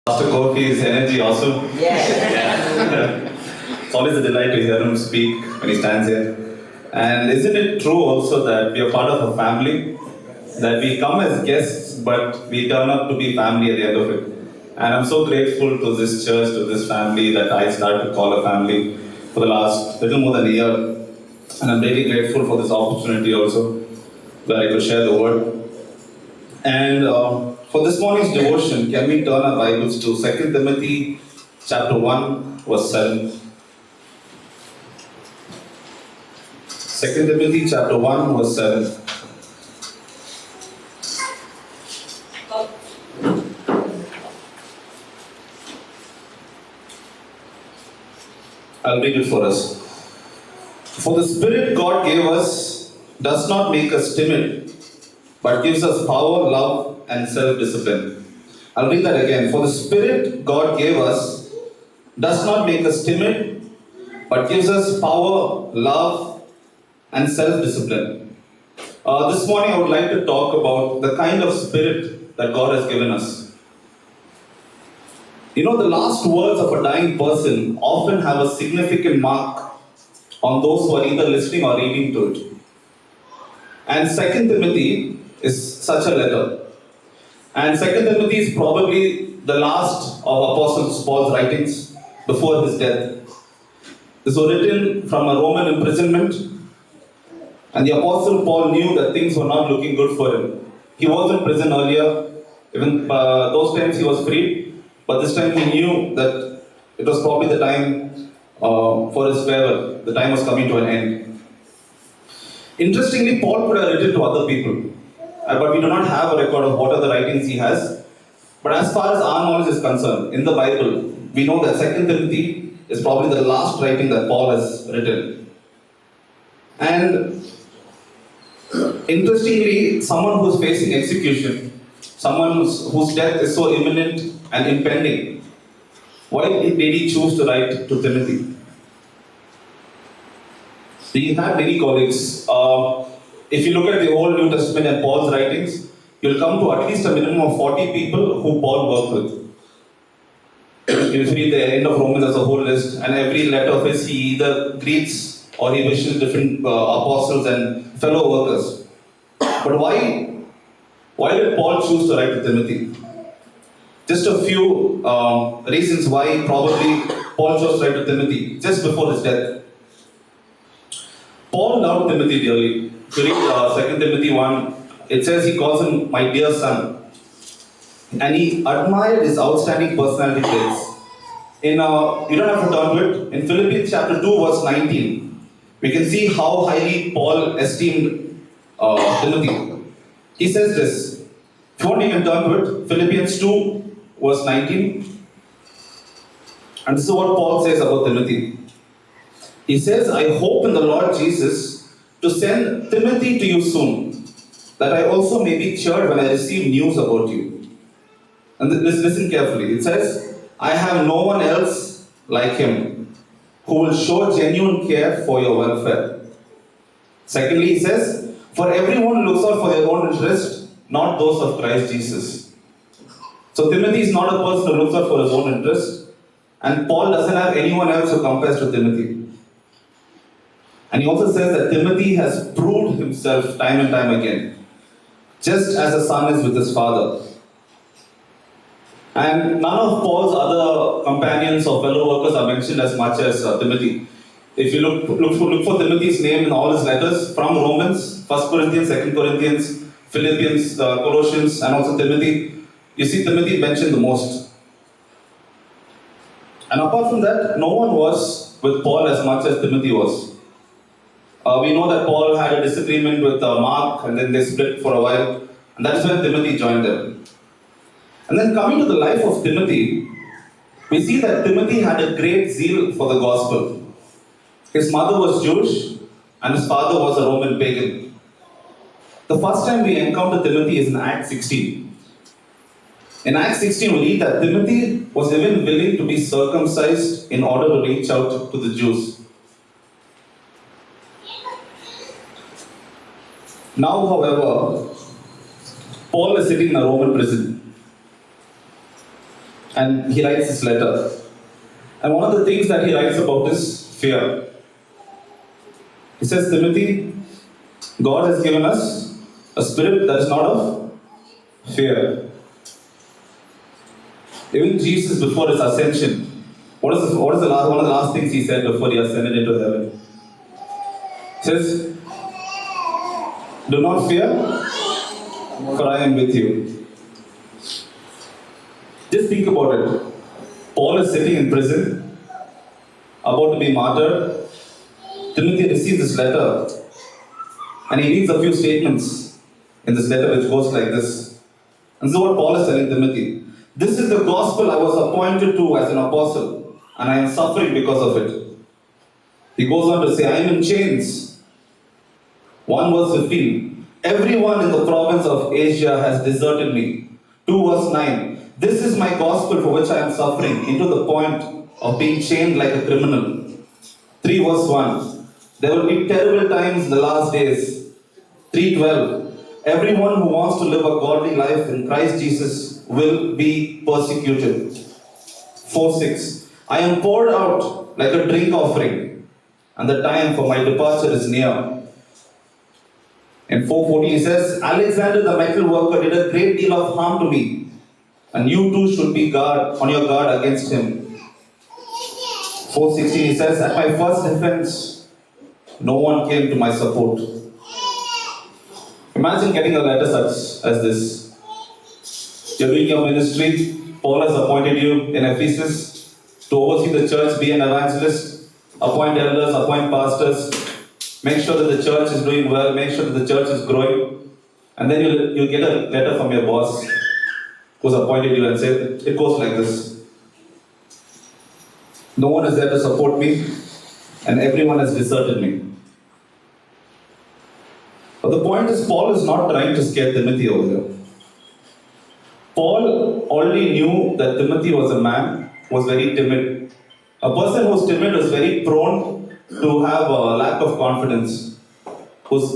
Pastor Kofi's energy awesome. Yeah. It's always a delight to hear him speak when he stands here. And isn't it true also that we are part of a family? That we come as guests, but we turn up to be family at the end of it. And I'm so grateful to this church, to this family that I started to call a family for the last little more than a year. And I'm really grateful for this opportunity also, where I could share the word. And for this morning's devotion, can we turn our Bibles to 2 Timothy chapter 1, verse 7. 2 Timothy chapter 1, verse 7. I'll read it for us. For the Spirit God gave us does not make us timid, but gives us power, love, and self-discipline. I'll read that again. For the Spirit God gave us does not make us timid, but gives us power, love, and self-discipline. This morning I would like to talk about the kind of spirit that God has given us. You know, the last words of a dying person often have a significant mark on those who are either listening or reading to it. And 2 Timothy is such a letter. And 2 Timothy is probably the last of Apostle Paul's writings before his death. This was written from a Roman imprisonment, and the Apostle Paul knew that things were not looking good for him. He was in prison earlier, even those times he was free, but this time he knew that it was probably the time for his farewell. The time was coming to an end. Interestingly, Paul could have written to other people, but we do not have a record of what are the writings he has. But as far as our knowledge is concerned, in the Bible, we know that 2 Timothy is probably the last writing that Paul has written. And interestingly, someone who is facing execution, someone whose death is so imminent and impending, why did he choose to write to Timothy? We had many colleagues. If you look at the Old New Testament and Paul's writings, you'll come to at least a minimum of 40 people who Paul worked with. If you read the end of Romans as a whole list, and every letter of his, he either greets or he wishes different apostles and fellow workers. But why did Paul choose to write to Timothy? Just a few reasons why probably Paul chose to write to Timothy just before his death. Paul loved Timothy dearly. If you read 2 Timothy 1, it says he calls him my dear son. And he admired his outstanding personality traits. You don't have to turn to it. In Philippians chapter 2, verse 19, we can see how highly Paul esteemed Timothy. He says this. If you want, you can turn to it. Philippians 2, verse 19. And this is what Paul says about Timothy. He says, I hope in the Lord Jesus to send Timothy to you soon, that I also may be cheered when I receive news about you. And listen carefully. It says, I have no one else like him who will show genuine care for your welfare. Secondly, he says, for everyone looks out for their own interest, not those of Christ Jesus. So Timothy is not a person who looks out for his own interest, and Paul doesn't have anyone else who compares to Timothy. And he also says that Timothy has proved himself time and time again, just as a son is with his father. And none of Paul's other companions or fellow workers are mentioned as much as Timothy. If you look for Timothy's name in all his letters, from Romans, 1 Corinthians, 2 Corinthians, Philippians, Colossians, and also Timothy, you see Timothy mentioned the most. And apart from that, no one was with Paul as much as Timothy was. We know that Paul had a disagreement with Mark, and then they split for a while, and that is when Timothy joined them. And then coming to the life of Timothy, we see that Timothy had a great zeal for the gospel. His mother was Jewish, and his father was a Roman pagan. The first time we encounter Timothy is in Acts 16. In Acts 16, we read that Timothy was even willing to be circumcised in order to reach out to the Jews. Now, however, Paul is sitting in a Roman prison. and he writes this letter. And one of the things that he writes about is fear. He says, Timothy, God has given us a spirit that is not of fear. Even Jesus, before his ascension, one of the last things he said before he ascended into heaven? He says, do not fear, for I am with you. Just think about it. Paul is sitting in prison, about to be martyred. Timothy receives this letter, and he reads a few statements in this letter which goes like this. And this is what Paul is telling Timothy. This is the gospel I was appointed to as an apostle, and I am suffering because of it. He goes on to say, I am in chains. 1 verse 15. Everyone in the province of Asia has deserted me. 2 verse 9. This is my gospel for which I am suffering, into the point of being chained like a criminal. 3 verse 1. There will be terrible times in the last days. 3:12. Everyone who wants to live a godly life in Christ Jesus will be persecuted. 4:6. I am poured out like a drink offering, and the time for my departure is near. In 4:14 he says, Alexander the metal worker did a great deal of harm to me, and you too should be on your guard against him. 4:16 he says, at my first defense, no one came to my support. Imagine getting a letter such as this. You're doing your ministry. Paul has appointed you in Ephesus to oversee the church, be an evangelist, appoint elders, appoint pastors, make sure that the church is doing well, make sure that the church is growing. And then you'll get a letter from your boss who's appointed you and say, it goes like this. No one is there to support me, and everyone has deserted me. But the point is, Paul is not trying to scare Timothy over here. Paul already knew that Timothy was a man who was very timid. A person who was timid is very prone to have a lack of confidence, who's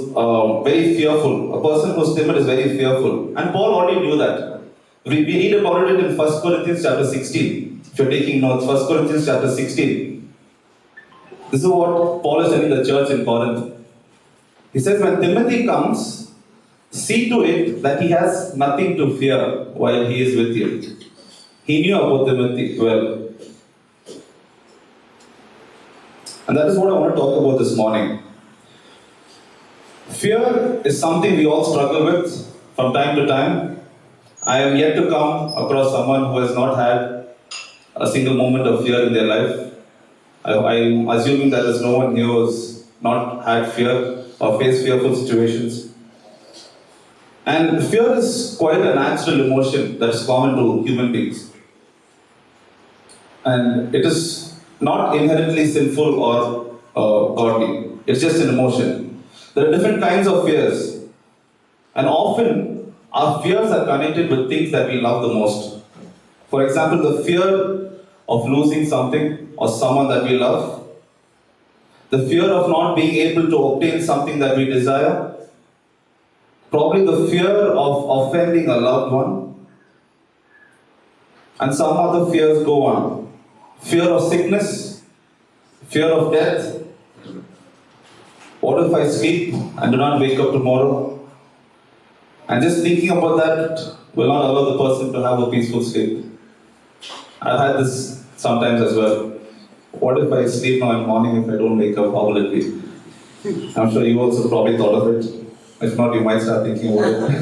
very fearful. A person who's timid is very fearful. And Paul already knew that. We read about it in 1 Corinthians chapter 16. If you're taking notes, 1 Corinthians chapter 16. This is what Paul is telling the church in Corinth. He says, when Timothy comes, see to it that he has nothing to fear while he is with you. He knew about Timothy well. And that is what I want to talk about this morning. Fear is something we all struggle with from time to time. I am yet to come across someone who has not had a single moment of fear in their life. I'm assuming that there's no one here who has not had fear or faced fearful situations. And fear is quite a natural emotion that is common to human beings. And it is not inherently sinful or godly. It's just an emotion. There are different kinds of fears. And often, our fears are connected with things that we love the most. For example, the fear of losing something or someone that we love. The fear of not being able to obtain something that we desire. Probably the fear of offending a loved one. And some other fears go on. Fear of sickness. Fear of death. What if I sleep and do not wake up tomorrow? And just thinking about that will not allow the person to have a peaceful sleep. I've had this sometimes as well. What if I sleep now in the morning if I don't wake up? How will it be? I'm sure you also probably thought of it. If not, you might start thinking about it.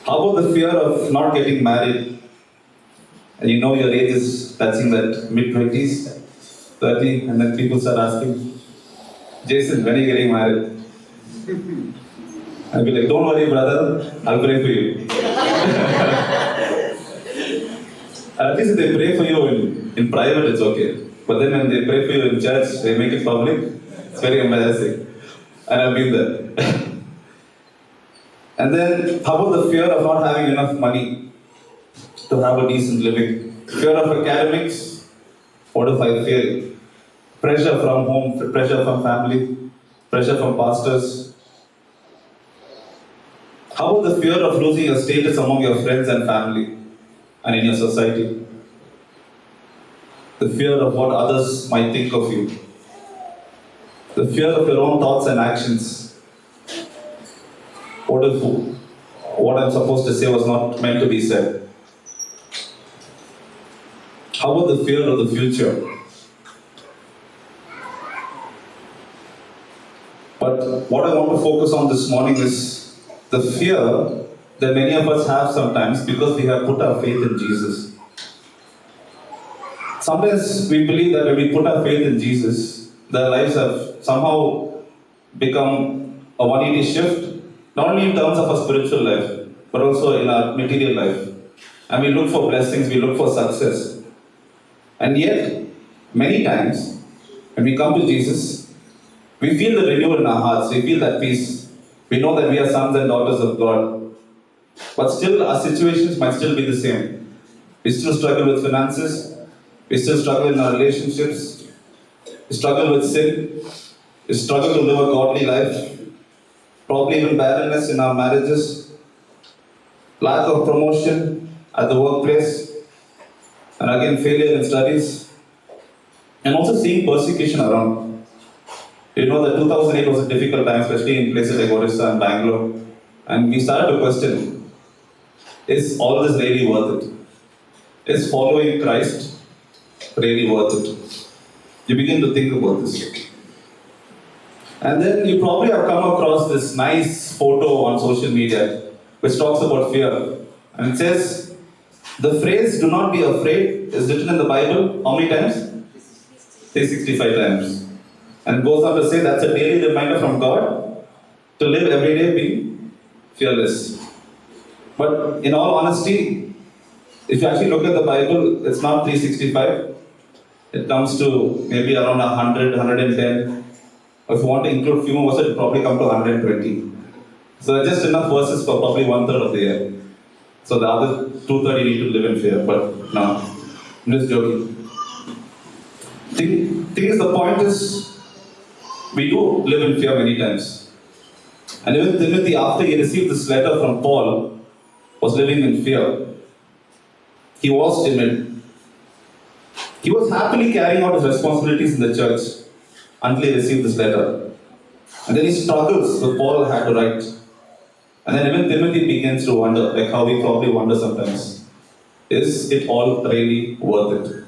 How about the fear of not getting married? And you know your age is touching that mid-20s, 30, and then people start asking, Jason, when are you getting married? I'll be like, don't worry, brother, I'll pray for you. At least if they pray for you in private, it's okay. But then when they pray for you in church, they make it public, it's very embarrassing. And I've been there. And then, how about the fear of not having enough money to have a decent living? Fear of academics. What if I fail? Pressure from home, pressure from family, pressure from pastors. How about the fear of losing your status among your friends and family? and in your society. The fear of what others might think of you. The fear of your own thoughts and actions. What if what I'm supposed to say was not meant to be said? How about the fear of the future? But what I want to focus on this morning is the fear that many of us have sometimes because we have put our faith in Jesus. Sometimes we believe that when we put our faith in Jesus, their lives have somehow become a 180 shift, not only in terms of our spiritual life, but also in our material life. And we look for blessings, we look for success. And yet, many times, when we come to Jesus, we feel the renewal in our hearts, we feel that peace. We know that we are sons and daughters of God. But still, our situations might still be the same. We still struggle with finances, we still struggle in our relationships, we struggle with sin, we struggle to live a godly life, probably even barrenness in our marriages, lack of promotion at the workplace, and again failure in studies, and also seeing persecution around. You know that 2008 was a difficult time, especially in places like Odisha and Bangalore, and we started to question, is all this really worth it? Is following Christ really worth it? You begin to think about this. And then you probably have come across this nice photo on social media which talks about fear. And it says, the phrase do not be afraid is written in the Bible how many times? 365 times. And it goes on to say that's a daily reminder from God to live every day being fearless. But in all honesty, if you actually look at the Bible, it's not 365. It comes to maybe around 100, 110. Or if you want to include few more verses, it probably come to 120. So there's just enough verses for probably 1/3 of the year. So the other 2/3 you need to live in fear. But no, I'm just joking. Thing is, the point is, we do live in fear many times. And even Timothy, after he received this letter from Paul, was living in fear. He was timid. He was happily carrying out his responsibilities in the church until he received this letter. And then he struggles with Paul had to write. And then even Timothy begins to wonder, like how we probably wonder sometimes, is it all really worth it?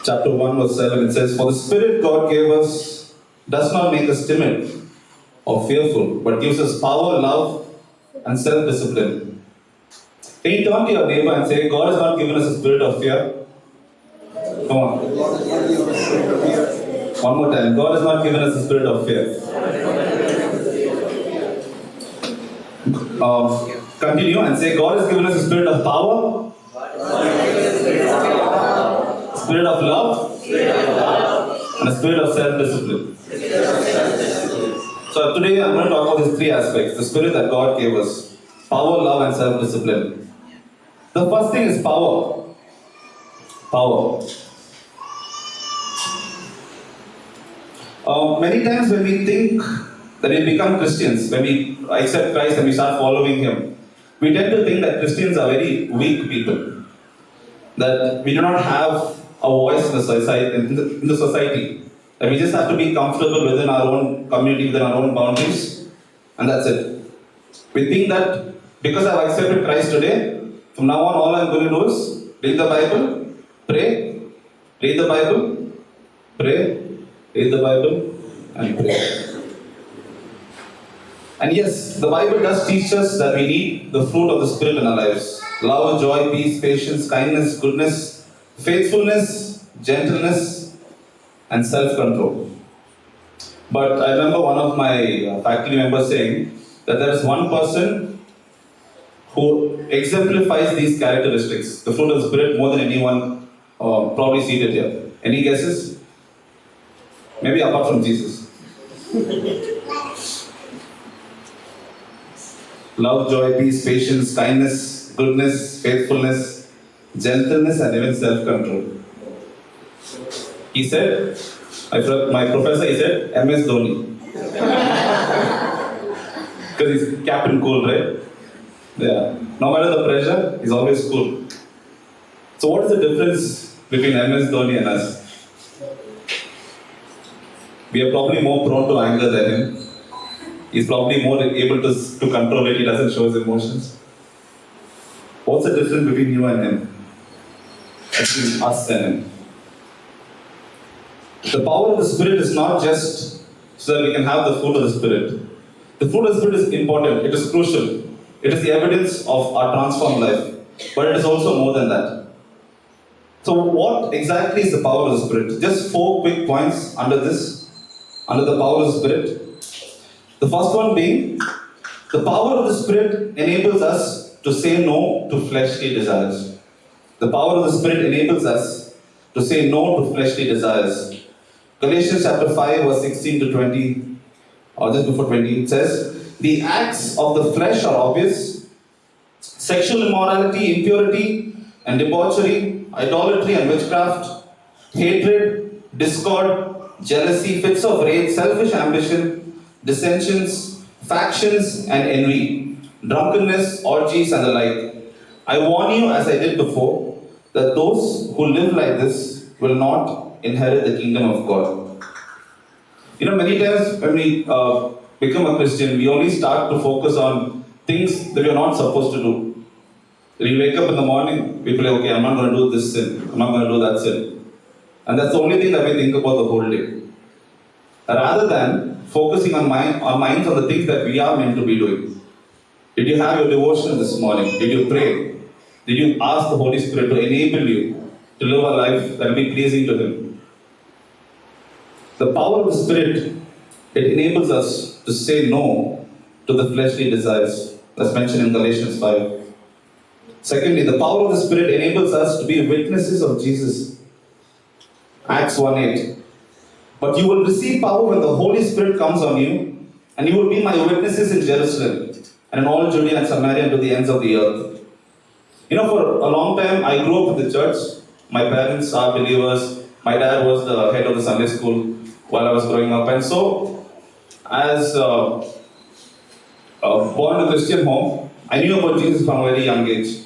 Chapter 1 verse 7, it says, for the Spirit God gave us does not make us timid or fearful, but gives us power, love, and self-discipline. Can you turn to your neighbor and say, God has not given us a spirit of fear? Come on. One more time. God has not given us a spirit of fear. Continue and say, God has given us a spirit of power, spirit of love, and a spirit of self-discipline. So today I'm going to talk about these three aspects. The spirit that God gave us. Power, love, and self-discipline. The first thing is power. Power. Many times when we think that we become Christians, when we accept Christ and we start following Him, we tend to think that Christians are very weak people. That we do not have a voice in the society. That we just have to be comfortable within our own community, within our own boundaries, and that's it. We think that because I've accepted Christ today, from now on all I'm going to do is read the Bible, pray, read the Bible, pray, read the Bible, and pray. And yes, the Bible does teach us that we need the fruit of the Spirit in our lives. Love, joy, peace, patience, kindness, goodness, faithfulness, gentleness, and self-control. But I remember one of my faculty members saying that there is one person who exemplifies these characteristics, the fruit of the Spirit, more than anyone probably seated here. Any guesses? Maybe apart from Jesus. Love, joy, peace, patience, kindness, goodness, faithfulness, gentleness, and even self-control. He said, my professor, he said, MS Dhoni. Because he's Captain Cool, right? Yeah. No matter the pressure, he's always cool. So what is the difference between MS Dhoni and us? We are probably more prone to anger than him. He's probably more able to control it. He doesn't show his emotions. What's the difference between you and him? Between us and him? The power of the Spirit is not just so that we can have the fruit of the Spirit. The fruit of the Spirit is important. It is crucial. It is the evidence of our transformed life. But it is also more than that. So what exactly is the power of the Spirit? Just 4 quick points under the power of the Spirit. The first one being, the power of the Spirit enables us to say no to fleshly desires. The power of the Spirit enables us to say no to fleshly desires. Galatians chapter 5 verse 16 to 20, or just before 20, it says, the acts of the flesh are obvious: sexual immorality, impurity and debauchery, idolatry and witchcraft, hatred, discord, jealousy, fits of rage, selfish ambition, dissensions, factions and envy, drunkenness, orgies and the like. I warn you, as I did before, that those who live like this will not inherit the kingdom of God. You know, many times when we become a Christian, we only start to focus on things that we are not supposed to do. When you wake up in the morning, we feel, okay, I'm not going to do this sin, I'm not going to do that sin. And that's the only thing that we think about the whole day. Rather than focusing our minds on the things that we are meant to be doing. Did you have your devotion this morning? Did you pray? Did you ask the Holy Spirit to enable you to live a life that will be pleasing to Him? The power of the Spirit, it enables us to say no to the fleshly desires, as mentioned in Galatians 5. Secondly, the power of the Spirit enables us to be witnesses of Jesus. Acts 1:8. But you will receive power when the Holy Spirit comes on you, and you will be my witnesses in Jerusalem, and in all Judea and Samaria and to the ends of the earth. You know, for a long time, I grew up in the church. My parents are believers. My dad was the head of the Sunday school while I was growing up. And so, as born in a Christian home, I knew about Jesus from a very young age.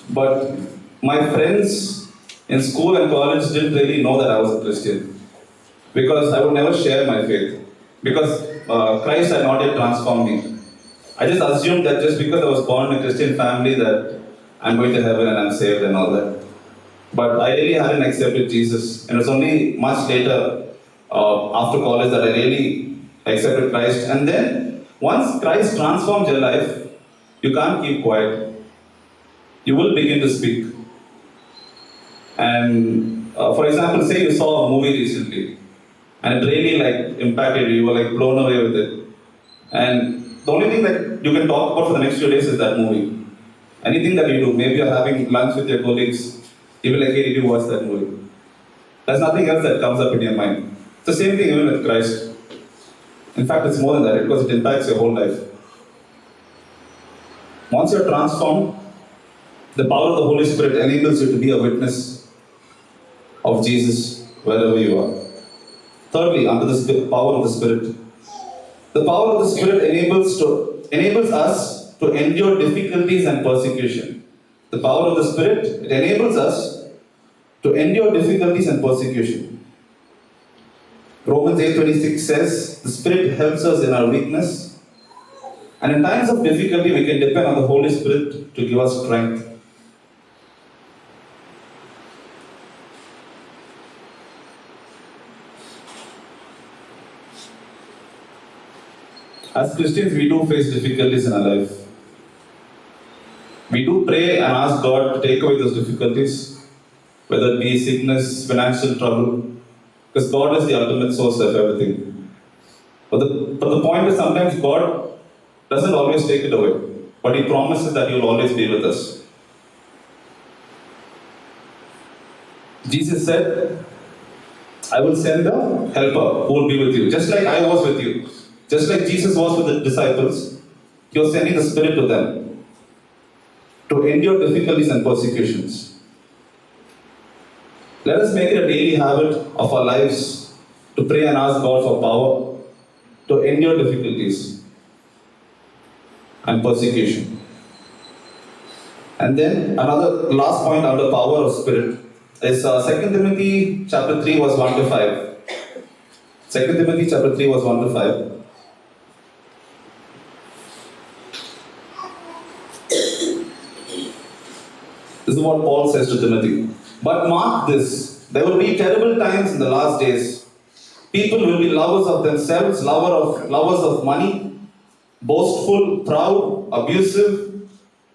But my friends in school and college didn't really know that I was a Christian, because I would never share my faith, because Christ had not yet transformed me. I just assumed that just because I was born in a Christian family that I'm going to heaven and I'm saved and all that. But I really hadn't accepted Jesus, and it was only much later, after college, that I really accepted Christ. And then, once Christ transforms your life, you can't keep quiet. You will begin to speak. And for example, say you saw a movie recently, and it really impacted you, you were blown away with it. And the only thing that you can talk about for the next few days is that movie. Anything that you do, maybe you're having lunch with your colleagues, you will like, hey, did you watch that movie? There's nothing else that comes up in your mind. It's the same thing even with Christ. In fact, it's more than that, because it impacts your whole life. Once you're transformed, the power of the Holy Spirit enables you to be a witness of Jesus wherever you are. Thirdly, under the power of the Spirit, the power of the Spirit enables us to endure difficulties and persecution. The power of the Spirit, it enables us to endure difficulties and persecution. Romans 8:26 says, the Spirit helps us in our weakness, and in times of difficulty we can depend on the Holy Spirit to give us strength. As Christians, we do face difficulties in our life. We do pray and ask God to take away those difficulties, whether it be sickness, financial trouble, because God is the ultimate source of everything. But the point is, sometimes God doesn't always take it away, but He promises that He will always be with us. Jesus said, I will send a helper who will be with you, just like I was with you. Just like Jesus was with the disciples, He was sending the Spirit to them to endure difficulties and persecutions. Let us make it a daily habit of our lives to pray and ask God for power to endure difficulties. and persecution. And then another last point under power of spirit is 2 Timothy chapter 3 verse 1 to 5. 2 Timothy chapter 3 verse 1 to 5. This is what Paul says to Timothy. But mark this, there will be terrible times in the last days. People will be lovers of themselves, lovers of money, boastful, proud, abusive,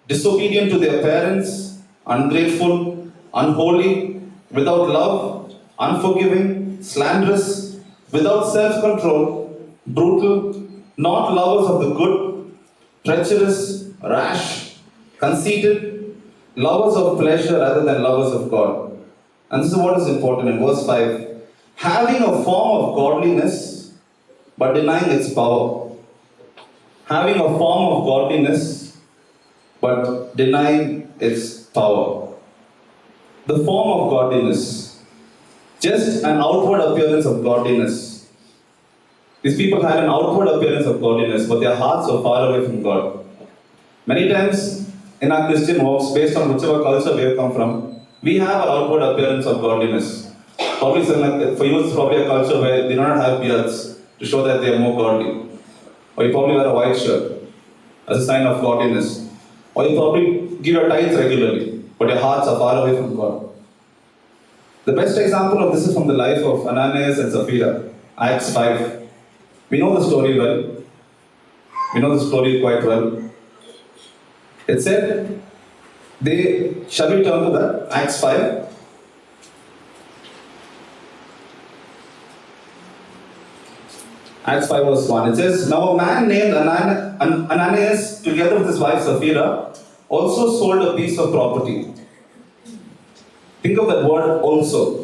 disobedient to their parents, ungrateful, unholy, without love, unforgiving, slanderous, without self-control, brutal, not lovers of the good, treacherous, rash, conceited, lovers of pleasure rather than lovers of God. And this is what is important in verse 5. Having a form of godliness, but denying its power. Having a form of godliness, but denying its power. The form of godliness, just an outward appearance of godliness. These people have an outward appearance of godliness, but their hearts are far away from God. Many times in our Christian walks, based on whichever culture we have come from, we have an outward appearance of godliness. Probably for you, it's probably a culture where they do not have beards to show that they are more godly. Or you probably wear a white shirt as a sign of godliness. Or you probably give your tithes regularly, but your hearts are far away from God. The best example of this is from the life of Ananias and Sapphira, Acts 5. We know the story well. We know the story quite well. It said, shall we turn to that? Acts 5. Acts 5 verse 1. It says, Now a man named Ananias, together with his wife Sapphira, also sold a piece of property. Think of that word also.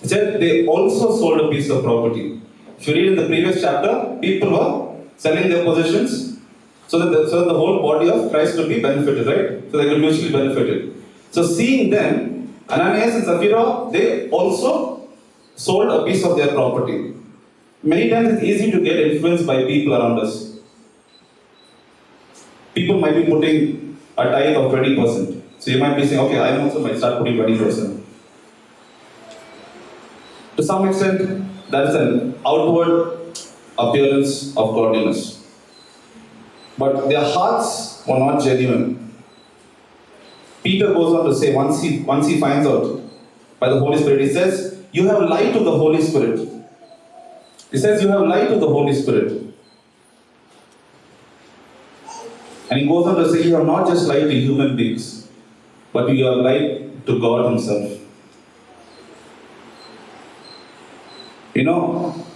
It said they also sold a piece of property. If you read in the previous chapter, people were selling their possessions so that the whole body of Christ could be benefited, right? So they could mutually benefit. So seeing them, Ananias and Sapphira, they also sold a piece of their property. Many times it's easy to get influenced by people around us. People might be putting a tithe of 20%. So you might be saying, okay, I also might start putting 20%. To some extent, that is an outward appearance of godliness. But their hearts were not genuine. Peter goes on to say, once he finds out by the Holy Spirit, he says, you have lied to the Holy Spirit. He says, you have lied to the Holy Spirit. And he goes on to say, you have not just lied to human beings, but you have lied to God Himself. You know,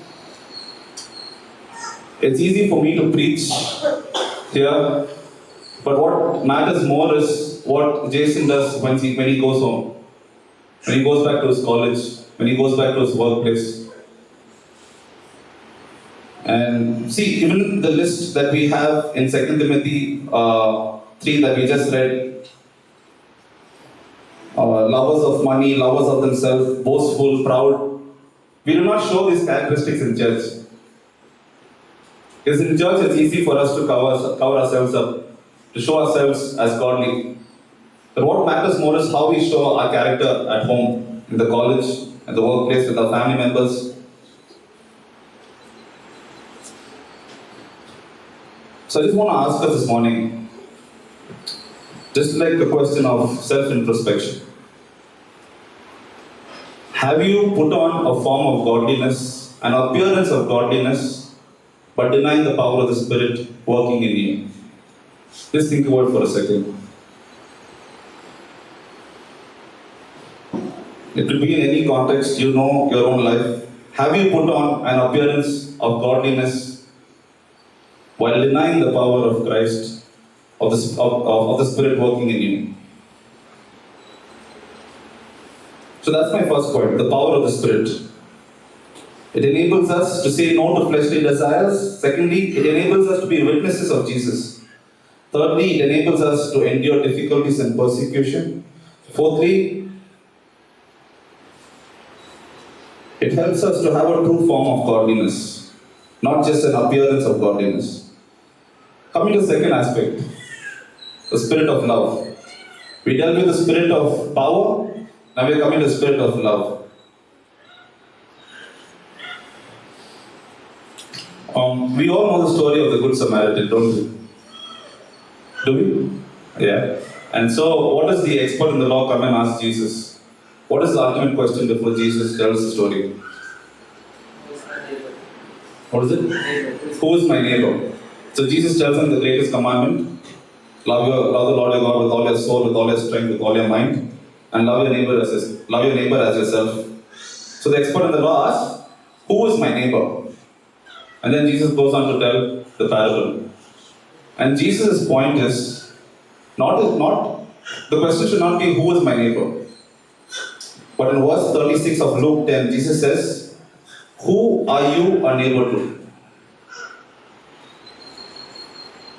it's easy for me to preach here, but what matters more is what Jason does when he goes home, when he goes back to his college, when he goes back to his workplace. And see, even the list that we have in 2 Timothy 3 that we just read, lovers of money, lovers of themselves, boastful, proud, we do not show these characteristics in church. Because in church it's easy for us to cover ourselves up, to show ourselves as godly. But what matters more is how we show our character at home, in the college, at the workplace, with our family members. So I just want to ask us this morning, just like a question of self-introspection. Have you put on a form of godliness, an appearance of godliness, but denying the power of the Spirit working in you? Just think about it for a second. It could be in any context, you know your own life. Have you put on an appearance of godliness while denying the power of Christ, of the Spirit working in you? So that's my first point, the power of the Spirit. It enables us to say no to fleshly desires. Secondly, it enables us to be witnesses of Jesus. Thirdly, it enables us to endure difficulties and persecution. Fourthly, it helps us to have a true form of godliness, not just an appearance of godliness. Coming to the second aspect, the spirit of love. We dealt with the spirit of power, now we are coming to the spirit of love. We all know the story of the Good Samaritan, don't we? Do we? Yeah. And so, what does the expert in the law come and ask Jesus? What is the ultimate question before Jesus tells the story? What is it? Who is my neighbor? So Jesus tells him the greatest commandment: love the Lord your God with all your soul, with all your strength, with all your mind, and love your neighbor as yourself. So the expert in the law asks, "Who is my neighbor?" And then Jesus goes on to tell the parable. And Jesus' point is not the question should not be who is my neighbor. But in verse 36 of Luke 10, Jesus says, "Who are you a neighbor to?"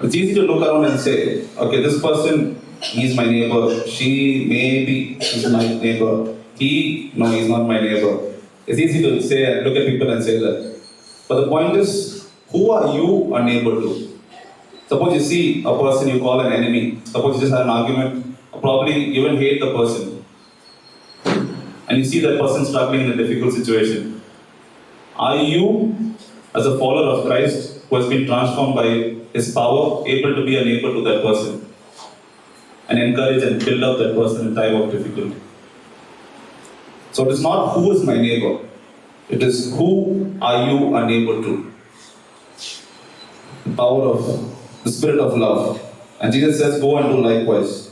It's easy to look around and say, okay, this person, he's my neighbor. She, maybe, he's my neighbor. He, no, he's not my neighbor. It's easy to say, look at people and say that. But the point is, who are you a neighbor to? Suppose you see a person you call an enemy. Suppose you just had an argument, or probably you even hate the person. And you see that person struggling in a difficult situation. Are you, as a follower of Christ, who has been transformed by His power, able to be a neighbor to that person and encourage and build up that person in time of difficulty? So it is not who is my neighbor, it is who are you a neighbor to? The power of the spirit of love. And Jesus says, go and do likewise.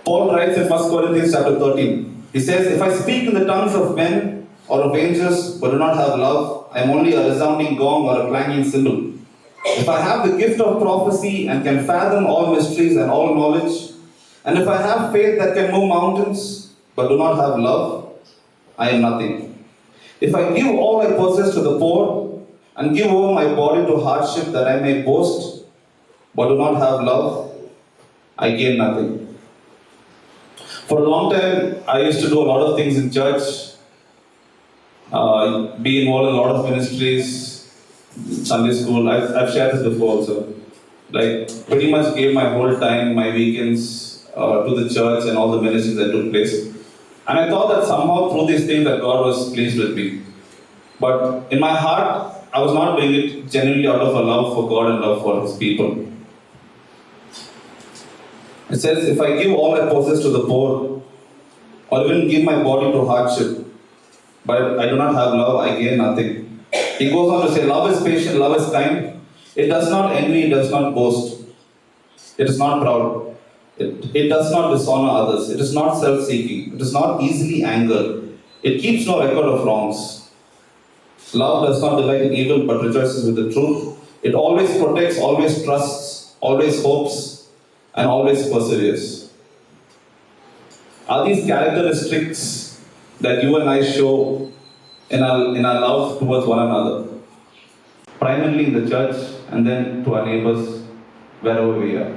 Paul writes in 1 Corinthians chapter 13, he says, if I speak in the tongues of men or of angels but do not have love, I am only a resounding gong or a clanging cymbal. If I have the gift of prophecy and can fathom all mysteries and all knowledge, and if I have faith that can move mountains but do not have love, I am nothing. If I give all I possess to the poor and give over my body to hardship that I may boast but do not have love, I gain nothing. For a long time, I used to do a lot of things in church, be involved in a lot of ministries, Sunday school. I've shared this before also. Like, pretty much gave my whole time, my weekends to the church and all the ministries that took place. And I thought that somehow through these things that God was pleased with me. But in my heart, I was not doing it genuinely out of a love for God and love for His people. It says, if I give all I possess to the poor, or even give my body to hardship, but I do not have love, I gain nothing. He goes on to say, love is patient, love is kind. It does not envy, it does not boast. It is not proud. It does not dishonor others. It is not self-seeking. It is not easily angered. It keeps no record of wrongs. Love does not delight in evil, but rejoices with the truth. It always protects, always trusts, always hopes, and always perseveres. Are these characteristics that you and I show in our love towards one another? Primarily in the church and then to our neighbors wherever we are.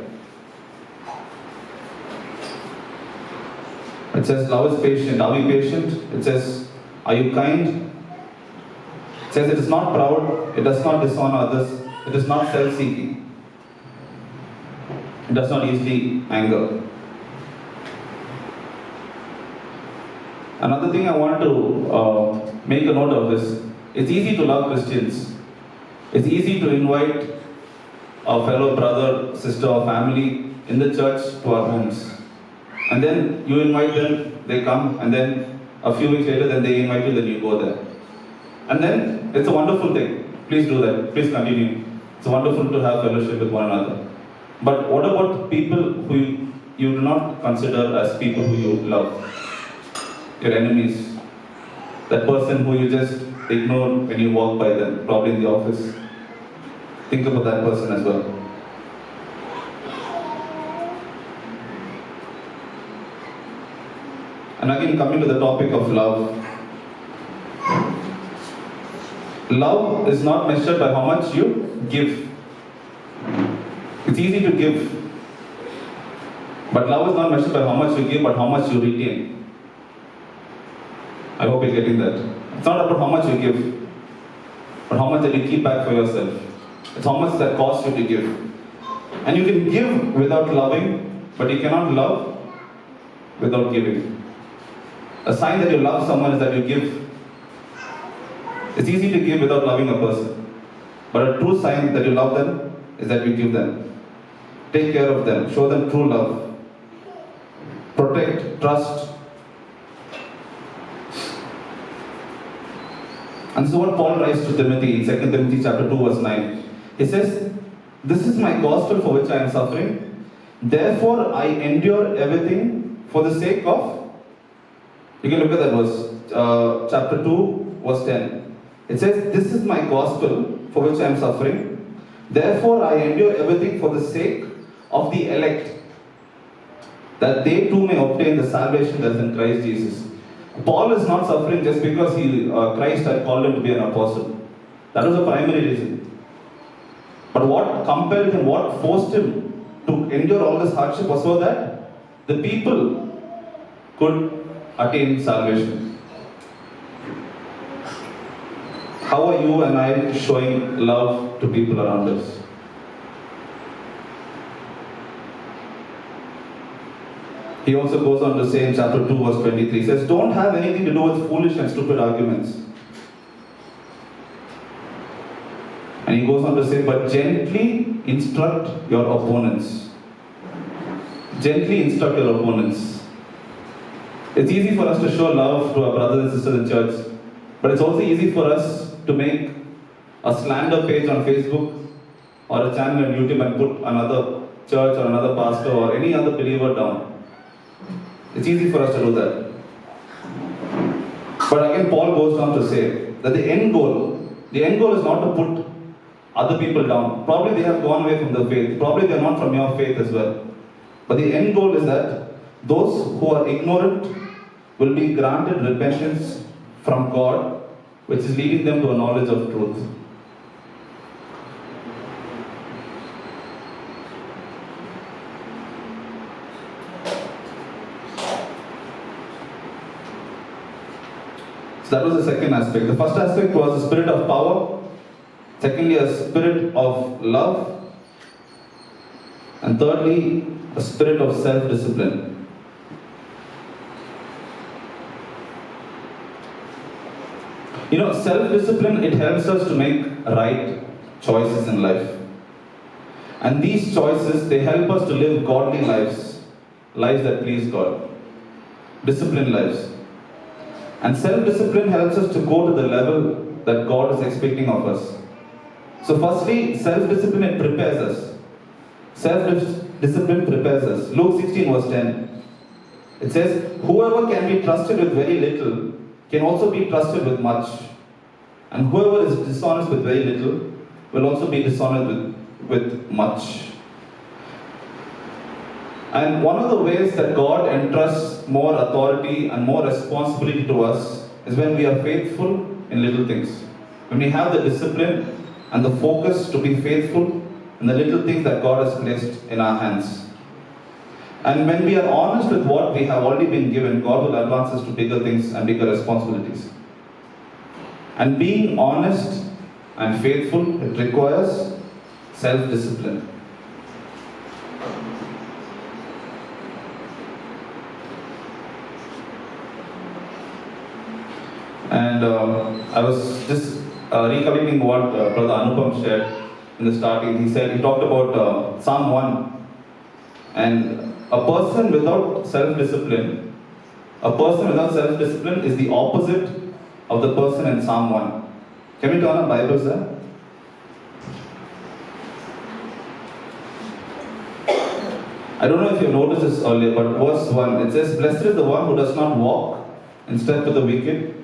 It says love is patient. Are we patient? It says, are you kind? It says it is not proud, it does not dishonor others, it is not self-seeking. It does not easily anger. Another thing I want to make a note of is, it's easy to love Christians. It's easy to invite a fellow brother, sister or family in the church to our homes. And then you invite them, they come, and then a few weeks later then they invite you, then you go there. And then it's a wonderful thing. Please do that. Please continue. It's wonderful to have fellowship with one another. But what about people who you do not consider as people who you love? Your enemies. That person who you just ignore when you walk by them, probably in the office. Think about that person as well. And again, coming to the topic of love. Love is not measured by how much you give. It's easy to give. But love is not measured by how much you give, but how much you retain. I hope you're getting that. It's not about how much you give, but how much that you keep back for yourself. It's how much that costs you to give. And you can give without loving, but you cannot love without giving. A sign that you love someone is that you give. It's easy to give without loving a person. But a true sign that you love them is that you give them. Take care of them. Show them true love. Protect, trust. And so what Paul writes to Timothy in 2 Timothy chapter 2 verse 9. He says, "This is my gospel for which I am suffering. Therefore I endure everything for the sake of..." You can look at that verse, chapter 2 verse 10. It says, "This is my gospel for which I am suffering. Therefore I endure everything for the sake of the elect, that they too may obtain the salvation that is in Christ Jesus." Paul is not suffering just because Christ had called him to be an apostle. That was the primary reason. But what compelled him, what forced him to endure all this hardship was so that the people could attain salvation. How are you and I showing love to people around us? He also goes on to say in chapter 2 verse 23, he says, "Don't have anything to do with foolish and stupid arguments." And he goes on to say, "But gently instruct your opponents." Gently instruct your opponents. It's easy for us to show love to our brothers and sisters in church, but it's also easy for us to make a slander page on Facebook or a channel on YouTube and put another church or another pastor or any other believer down. It's easy for us to do that. But again, Paul goes on to say that the end goal is not to put other people down. Probably they have gone away from the faith. Probably they are not from your faith as well. But the end goal is that those who are ignorant will be granted repentance from God, which is leading them to a knowledge of truth. So that was the second aspect. The first aspect was the spirit of power. Secondly, a spirit of love. And thirdly, a spirit of self-discipline. You know, self-discipline, it helps us to make right choices in life. And these choices, they help us to live godly lives. Lives that please God. Disciplined lives. And self-discipline helps us to go to the level that God is expecting of us. So firstly, self-discipline, it prepares us. Self-discipline prepares us. Luke 16 verse 10. It says, "Whoever can be trusted with very little can also be trusted with much. And whoever is dishonest with very little will also be dishonored with much." And one of the ways that God entrusts more authority and more responsibility to us is when we are faithful in little things. When we have the discipline and the focus to be faithful in the little things that God has placed in our hands. And when we are honest with what we have already been given, God will advance us to bigger things and bigger responsibilities. And being honest and faithful, it requires self-discipline. And I was just recollecting what Brother Anupam shared in the starting. He talked about Psalm 1. And a person without self-discipline is the opposite of the person in Psalm 1. Can we turn our Bibles there? I don't know if you've noticed this earlier, but verse 1, it says, "Blessed is the one who does not walk in step with the wicked,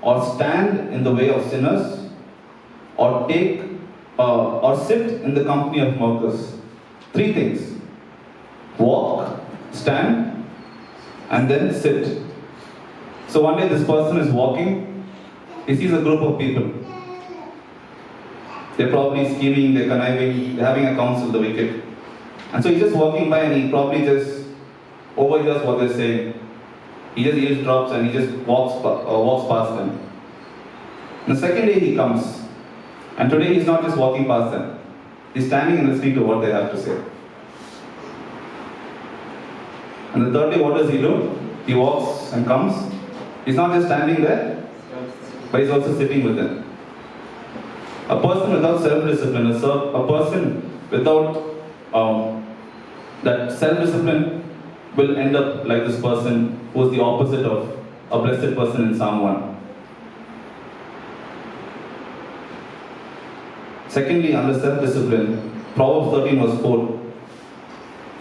or stand in the way of sinners, or sit in the company of mockers." Three things. Walk, stand, and then sit. So one day this person is walking, he sees a group of people. They're probably scheming, they're conniving, they're having a counsel, the wicked. And so he's just walking by and he probably just overhears what they're saying. He just eavesdrops and he just walks past them. And the second day he comes. And today he's not just walking past them. He's standing and listening to what they have to say. And the thirdly, what does he do? He walks and comes. He's not just standing there, but he's also sitting with them. A person without self-discipline, a person without that self-discipline will end up like this person who is the opposite of a blessed person in Psalm 1. Secondly, under self-discipline, Proverbs 13 verse 4,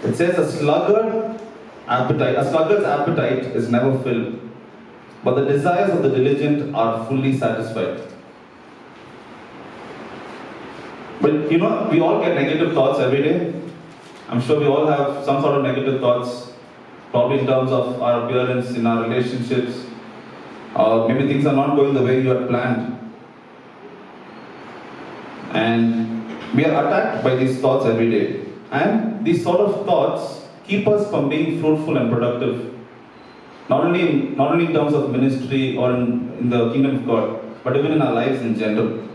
it says, a sluggard's appetite is never filled, but the desires of the diligent are fully satisfied. But we all get negative thoughts every day. I'm sure we all have some sort of negative thoughts, probably in terms of our appearance, in our relationships. Maybe things are not going the way you had planned. And we are attacked by these thoughts every day. And these sort of thoughts keep us from being fruitful and productive. Not only in terms of ministry or in the kingdom of God, but even in our lives in general.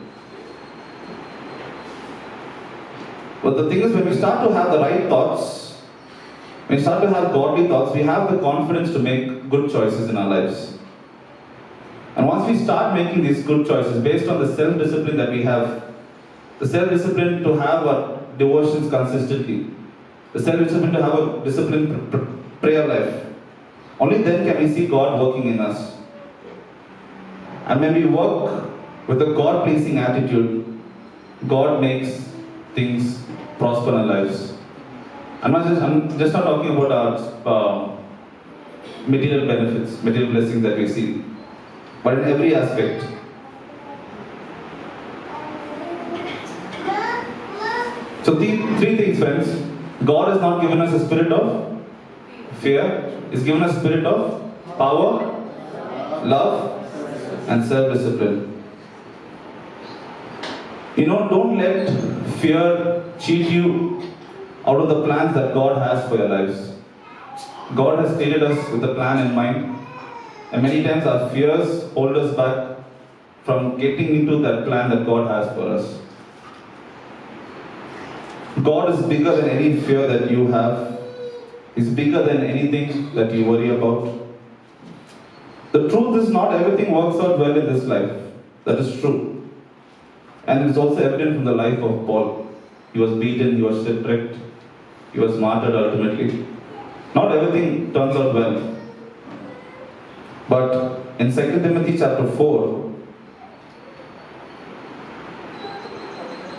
But the thing is, when we start to have the right thoughts, when we start to have godly thoughts, we have the confidence to make good choices in our lives. And once we start making these good choices based on the self-discipline that we have, the self-discipline to have our devotions consistently, the self-discipline to have a disciplined prayer life, only then can we see God working in us. And when we work with a God-pleasing attitude, God makes things prosper in our lives. I'm just not talking about our material benefits, material blessings that we see, but in every aspect. So three things, friends. God has not given us a spirit of fear. He's given us a spirit of power, love, and self-discipline. Don't let fear cheat you out of the plans that God has for your lives. God has stated us with a plan in mind, and many times our fears hold us back from getting into that plan that God has for us. God is bigger than any fear that you have. He's bigger than anything that you worry about. The truth is, not everything works out well in this life. That is true. And it's also evident from the life of Paul. He was beaten, he was shipwrecked, he was martyred ultimately. Not everything turns out well. But in 2 Timothy chapter 4,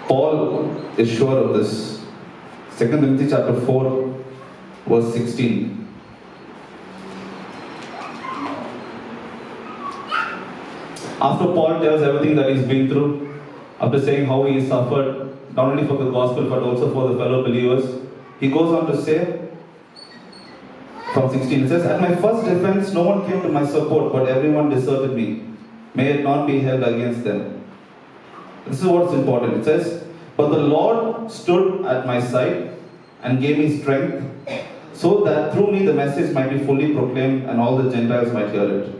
Paul is sure of this. 2 Timothy chapter 4, verse 16. After Paul tells everything that he's been through, after saying how he suffered, not only for the gospel but also for the fellow believers, he goes on to say, from 16, it says, at my first defense, no one came to my support, but everyone deserted me. May it not be held against them. This is what's important. It says, but the Lord stood at my side and gave me strength, so that through me the message might be fully proclaimed and all the Gentiles might hear it.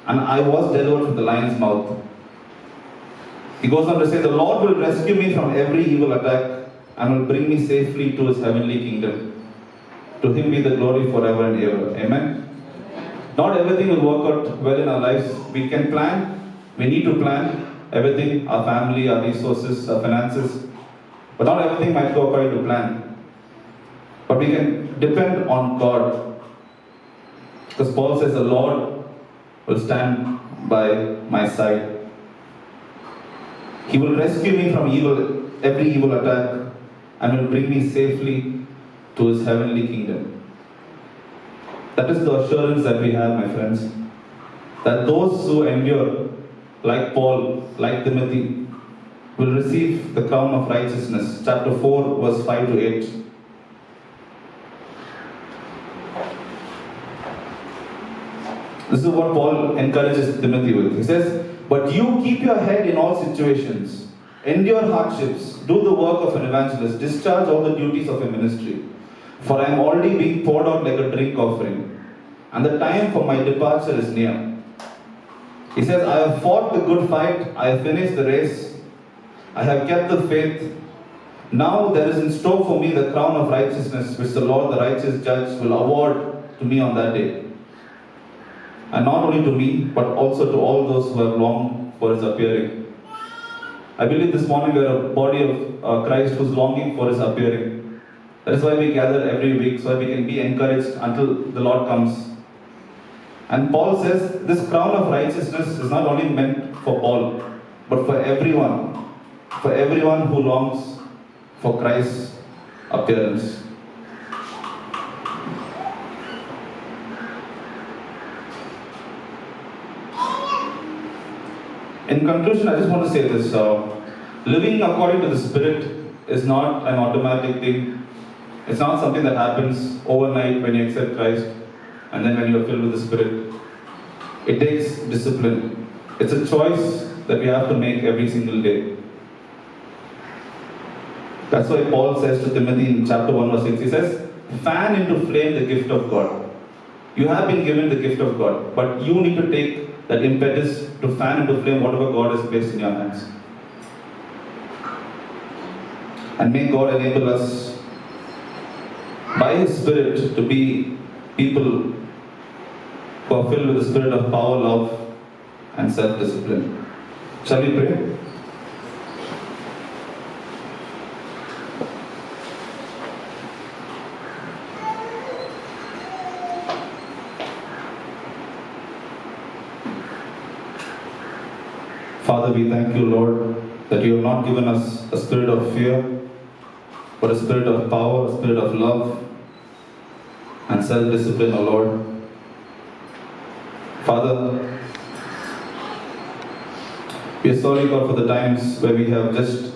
And I was delivered from the lion's mouth. He goes on to say, the Lord will rescue me from every evil attack and will bring me safely to his heavenly kingdom. To him be the glory forever and ever. Amen. Not everything will work out well in our lives. We can plan. We need to plan everything, our family, our resources, our finances. But not everything might go according to plan. But we can depend on God. Because Paul says the Lord will stand by my side. He will rescue me from every evil attack, and will bring me safely to his heavenly kingdom. That is the assurance that we have, my friends. That those who endure, like Paul, like Timothy, will receive the crown of righteousness. Chapter 4, verse 5 to 8. This is what Paul encourages Timothy with. He says, but you keep your head in all situations, endure hardships, do the work of an evangelist, discharge all the duties of a ministry. For I am already being poured out like a drink offering, and the time for my departure is near. He says, I have fought the good fight, I have finished the race, I have kept the faith. Now there is in store for me the crown of righteousness, which the Lord, the righteous judge, will award to me on that day. And not only to me, but also to all those who have longed for his appearing. I believe this morning we are a body of Christ who is longing for his appearing. That is why we gather every week, so that we can be encouraged until the Lord comes. And Paul says this crown of righteousness is not only meant for Paul, but for everyone who longs for Christ's appearance. In conclusion, I just want to say this. Living according to the Spirit is not an automatic thing. It's not something that happens overnight when you accept Christ and then when you are filled with the Spirit. It takes discipline. It's a choice that we have to make every single day. That's why Paul says to Timothy in chapter 1 verse 6, he says, fan into flame the gift of God. You have been given the gift of God, but you need to take that impetus to fan into flame whatever God has placed in your hands. And may God enable us by His Spirit to be people who are filled with the spirit of power, love, and self-discipline. Shall we pray? Father, we thank you, Lord, that you have not given us a spirit of fear, but a spirit of power, a spirit of love, and self-discipline, O Lord. Father, we are sorry, God, for the times where we have just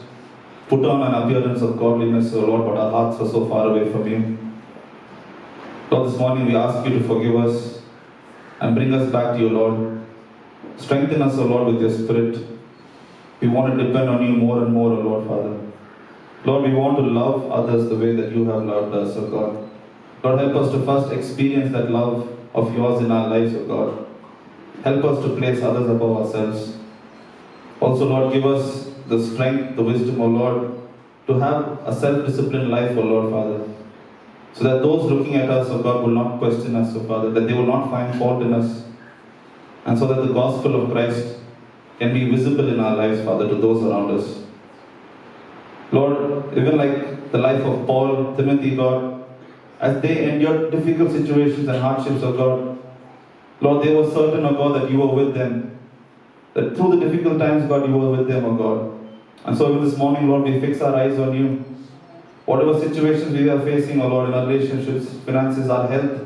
put on an appearance of godliness, O Lord, but our hearts are so far away from you. Lord, this morning we ask you to forgive us and bring us back to you, Lord. Strengthen us, O Lord, with your Spirit. We want to depend on you more and more, O Lord, Father. Lord, we want to love others the way that you have loved us, O God. Lord, help us to first experience that love of yours in our lives, O God. Help us to place others above ourselves. Also, Lord, give us the strength, the wisdom, O Lord, to have a self-disciplined life, O Lord, Father. So that those looking at us, O God, will not question us, O Father, that they will not find fault in us. And so that the gospel of Christ can be visible in our lives, Father, to those around us. Lord, even like the life of Paul, Timothy, God, as they endured difficult situations and hardships, O God, Lord, they were certain, O God, that you were with them. That through the difficult times, God, you were with them, O God. And so even this morning, Lord, we fix our eyes on you. Whatever situations we are facing, O Lord, in our relationships, finances, our health,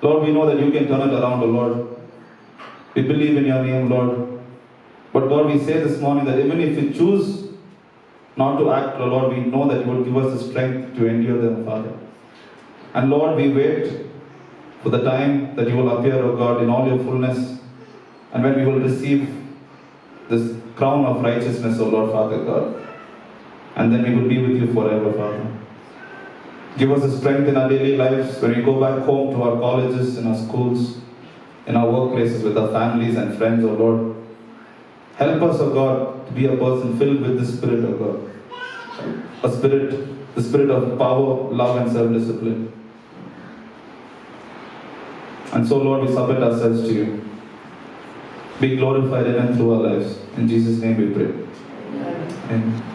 Lord, we know that you can turn it around, O Lord. We believe in your name, Lord. But God, we say this morning that even if we choose not to act, O Lord, we know that you will give us the strength to endure them, Father. And Lord, we wait for the time that you will appear, O God, in all your fullness, and when we will receive this crown of righteousness, O Lord, Father God. And then we will be with you forever, Father. Give us the strength in our daily lives when we go back home to our colleges, in our schools, in our workplaces, with our families and friends, O Lord. Help us, O God, to be a person filled with the Spirit, O God. A spirit, the spirit of power, love, and self-discipline. And so, Lord, we submit ourselves to you. Be glorified in and through our lives. In Jesus' name we pray. Amen.